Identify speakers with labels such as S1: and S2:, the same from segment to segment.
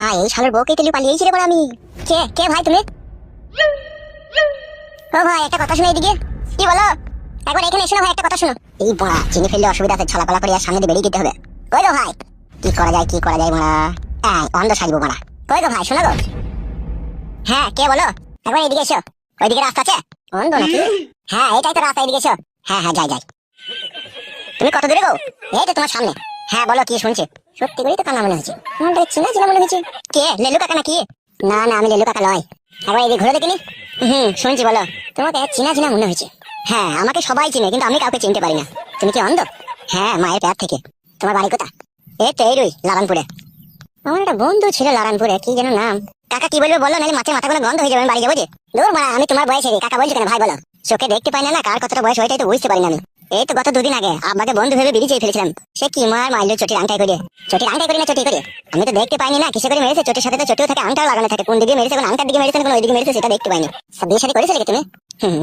S1: এই শালের বউকে তেলি পালিয়েছি রে বড় আমি। কে কে ভাই তুমি? ও ভাই একটা কথা শুনে এদিকে। কি বলো? একবার এখানে এসো না ভাই, একটা কথা শোনো। এই বড়া চিনি ফেললে অসুবিধা আছে, ছলাপালা করে আর সামনে দিয়ে বেরিয়ে যেতে হবে। কই গো ভাই? কি করা যায় বড়া? অন্ধ সাজবো বড়া। কই গো ভাই, শোনো গো। হ্যাঁ কে বলো? একবার এদিকে এসো। ওইদিকে রাস্তা আছে? অন্ধ নাকি? হ্যাঁ এটাই তো রাস্তা, এদিকে এসো। হ্যাঁ যাই। তুমি কত দূরে গো? এই তো তোমার সামনে। হ্যাঁ বলো, কি শুনছি? সত্যি করেই তো কানা মনে হচ্ছে। আমাদের চিনা মনে হচ্ছে। কে লেলু কাকা নাকি? না আমি লেলু কাকা লয়। একবার এদিকে ঘুরে দেখিনি। শুনছি, বলো। তোমাকে চিনা মনে হয়েছে। হ্যাঁ আমাকে সবাই চিনে, কিন্তু আমি কাউকে চিনতে পারি না। তুমি কি অন্ধ? হ্যাঁ মায়ের পেট থেকে। তোমার বাড়ি কোথা? এই তো এইরই লারানপুরে। আমার একটা বন্ধু ছিল লারানপুরে, কি যেন নাম। কাকা কি বলবে বলো, নাহলে মাছের মাথা কোনো গন্ধ হয়ে যাবে, বাড়ি যাবো যে। দূর মা, আমি তোমার বয়সেরই, কাকা বলছো কেন ভাই বলো? চোখে দেখতে পাই না কার কতটা বয়স, ওইটাই তো বুঝতে পারি না আমি। এই তো গত দুদিন আগে আব্বাকে বন্ধু ভেবে বিড়ি চেয়ে ফেলেছিলাম। সে কি মারলো চটির আংটাই করে। আমি তো দেখতে পাইনি না কিসে করে মেরেছে। চটির সাথে তো চটিও থাকে, আংটাও লাগানো থাকে। কোন দিকে মেরেছে, কোন আংটার দিকে মেরেছে, কোন ওইদিকে মেরেছে, সেটা দেখতে পাইনি। বিয়ে শাদী করেছিলে কি তুমি?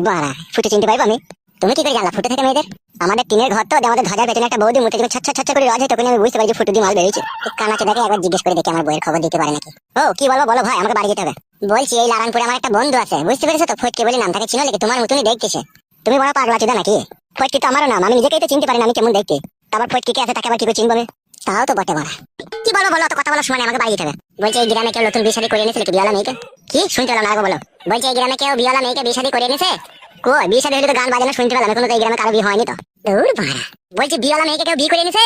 S1: বাড়া ফুটে চিনতে পাইবো আমি? তুমি কি করে জানলা ফুটে থাকে মেয়েদের? আমাদের টিনের ঘর তো, আমাদের ধ্বজার পেছনে একটা বৌদি মুখে ছচ্ছা করে রাজ হয়, তখন আমি বুঝতে পারি যে ফুটে দিয়ে মাল বেরিয়েছে। কানাকে দেখে একবার জিজ্ঞেস করে দেখি আমার বইয়ের খবর দিতে পারে নাকি। ও কি বলো ভাই, আমাকে বাড়ি যেতে হবে। বলছি এই লারানপুরে আমার একটা বন্ধু আছে, বুঝতে পেরেছো তো? ফটকে বলে নাম, তাকে চিনো নাকি? তোমার মতনই দেখতেছে। তুমি বড় পাগলা চোদা নাকি? ফটকি তো আমারও নাম, আমি নিজেকেই তো চিনতে পারি না আমি কেমন দেখতে। তারপর ফটকি কে আছে, তাকে আবার কি করে চিনবো আমি? তাও তো বটে বড়া। কি বলো তো কথা বলার সময় আমাকে বাড়ি যেতে হবে। বলছে এই গ্রামে কেউ নতুন বিয়ে শাদী করে এনেছিল কি, বিয়ালা মেয়েকে? কি শুনতে পেলাম না, আগে বলো। বলছে এই গ্রামে কেউ বিয়ালা মেয়েকে বিয়ে শাদী করে এনেছে। কই বিয়ে শাদী হলে তো গান বাজানো শুনতে পেলাম, এখন তো এই গ্রামে কারো বিয়ে হয়নি তো। দূর বাড়া। বলছে বিয়ালা মেয়েকে কেউ বিয়ে করে এনেছে।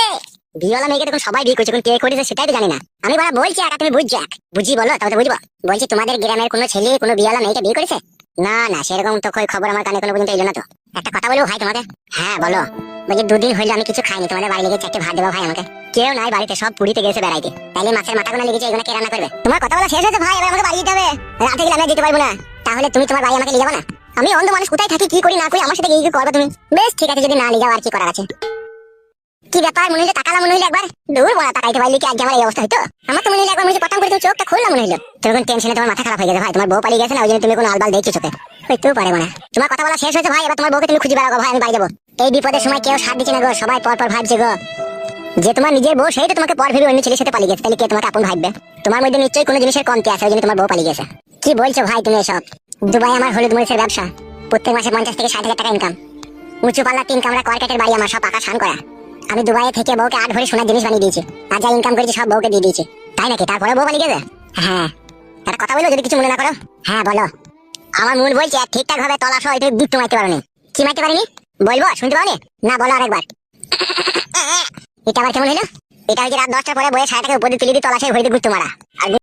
S1: বিয়ালা মেয়েকে তখন সবাই বিয়ে করছে, কোন কে করেছে সেটাই তো জানি না আমি। বড়া বলছি একা, তুমি বুঝছো বুঝি বলো, তবে তো বুঝবো। বলছি তোমাদের গ্রামের কোনো ছেলে কোনো বিয়ালা মেয়েকে বিয়ে করেছে? না সেরকম তো কই খবর আমার কানে কোনো পর্যন্ত এলো না তো। একটা কথা বলবো ভাই তোমাকে? হ্যাঁ বলো। বলছি দুদিন হইলো আমি কিছু খাইনি, তোমাদের বাড়ি লেগে চারটে ভাত দেবো ভাই আমাকে। কেউ নাই বাড়িতে, সব পুরীতে গেছে বেড়াইতে। তাইলে মাছের মাথা গুলো লেগেছে, এগুলো কে রান্না করবে? তোমার কথা বলা শেষ হয়েছে ভাই, এবার আমাকে বাড়ি যেতে হবে। রাতে গেলে আমি যেতে পারবো না। তাহলে তুমি তোমার বাড়ি আমাকে নিয়ে যাবো না? আমি অন্ধ মানুষ, কোথায় থাকি কি করি না করি আমার সাথে কি করবে তুমি? বেশ ঠিক আছে, যদি না নিয়ে যাও আর কি করার আছে। কি ব্যাপার মনে হইলো তাকালাম, মনে হইলো একবার। দূর বড়া, তাকাইতে পারলি কি আজকে আমার এই অবস্থা হইতো? আমার তো মনে হইলো একবার মনে হচ্ছে পটাম করে তুমি চোখটা খুললাম মনে হইলো। তুমি কোন টেনশনে তোমার মাথা খারাপ হয়ে গেছে ভাই, তোমার বউ পালিয়ে গেছে না, ওই জন্য তুমি কোনো আলবাল দেখছো চোখে। হইতেও পারে না। তোমার কথা বলা শেষ হয়েছে ভাই, এবার তোমার বউকে তুমি খুঁজে বেড়াও ভাই, আমি বাড়ি যাবো। এই বিপদের সময় কেউ সাথ দিচ্ছে না গো, সবাই পর ভাবছে গো। যে তোমার নিজের বউ সেই তো তোমাকে পর ভেবে অন্য ছেলের সাথে পালিয়ে গেছে, তাহলে কে তোমাকে আপন ভাববে? তোমার মধ্যে নিশ্চয়ই কোনো জিনিসের কমতি আছে, ওই জন্য তোমার বউ পালিয়ে গেছে। কি বলছো ভাই তুমি এসব? দুবাই আমার হলুদ মরিচের ব্যবসা, প্রত্যেক মাসে 50 থেকে 60 হাজার টাকা ইনকাম। উঁচু পাল্লা 3 কামরা কর্কেটের বাড়ি, আমার সব পাকা ছান করা। আমি দুবাইয়ে থেকে বউকে 8 ভরি সোনার জিনিস বানিয়ে দিয়েছি, আর যা ইনকাম করেছি সব বউকে দিয়ে দিয়েছি। তাই নাকি? তারপরে বউ পালিয়ে গেছে? হ্যাঁ। একটা কথা বলো যদি কিছু মনে না করো। হ্যাঁ বলো। আমার মন বলছে ঠিকঠাক ভাবে তলাশ হয়, তুমি দুধ মারতে পারোনি। কি মারতে পারিনি? বলবো, শুনতে পাওনি? না বলো আরেকবার। এটা আবার কেমন হলো? এটা হচ্ছে রাত 10টার পরে বইয়ে 60 টাকা উপর দিয়ে তুলে দিয়ে তলাশের ঘড়িতে গুড়তে মারা। আর